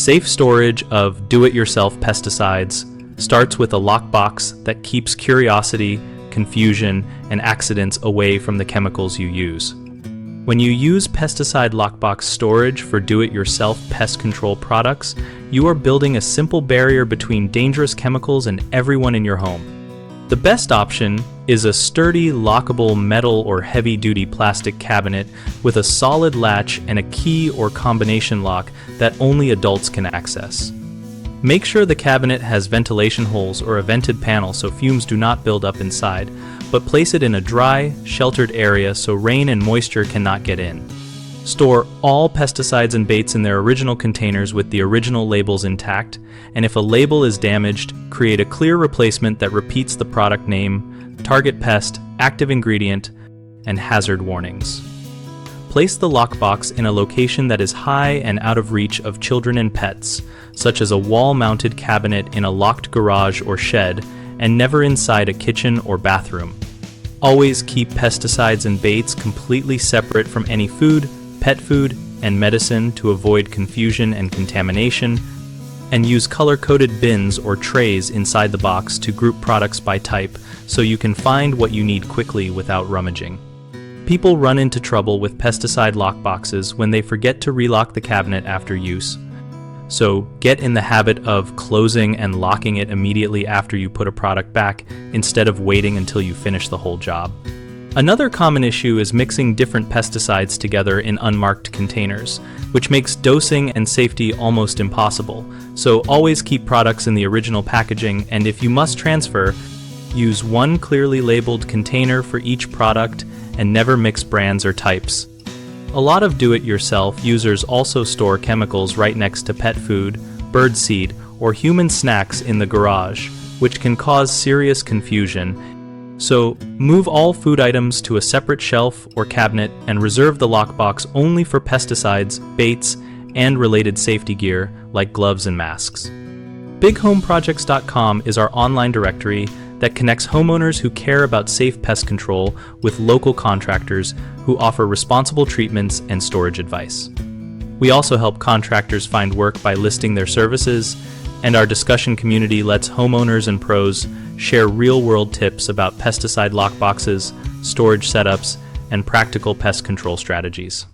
Safe storage of do-it-yourself pesticides starts with a lockbox that keeps curiosity, confusion, and accidents away from the chemicals you use. When you use Pesticide Lockbox storage for do-it-yourself pest control products, you are building a simple barrier between dangerous chemicals and everyone in your home. The best option is a sturdy, lockable metal or heavy-duty plastic cabinet with a solid latch and a key or combination lock that only adults can access. Make sure the cabinet has ventilation holes or a vented panel so fumes do not build up inside, but place it in a dry, sheltered area so rain and moisture cannot get in. Store all pesticides and baits in their original containers with the original labels intact, and if a label is damaged, create a clear replacement that repeats the product name, target pest, active ingredient, and hazard warnings. Place the lockbox in a location that is high and out of reach of children and pets, such as a wall-mounted cabinet in a locked garage or shed, and never inside a kitchen or bathroom. Always keep pesticides and baits completely separate from any food, pet food, and medicine to avoid confusion and contamination, and use color-coded bins or trays inside the box to group products by type so you can find what you need quickly without rummaging. People run into trouble with pesticide lockboxes when they forget to relock the cabinet after use. So get in the habit of closing and locking it immediately after you put a product back instead of waiting until you finish the whole job. Another common issue is mixing different pesticides together in unmarked containers, which makes dosing and safety almost impossible. So always keep products in the original packaging, and if you must transfer, use one clearly labeled container for each product and never mix brands or types. A lot of do-it-yourself users also store chemicals right next to pet food, bird seed, or human snacks in the garage, which can cause serious confusion. So move all food items to a separate shelf or cabinet and reserve the lockbox only for pesticides, baits, and related safety gear like gloves and masks. BigHomeProjects.com is our online directory that connects homeowners who care about safe pest control with local contractors who offer responsible treatments and storage advice. We also help contractors find work by listing their services, and our discussion community lets homeowners and pros share real-world tips about pesticide lockboxes, storage setups, and practical pest control strategies.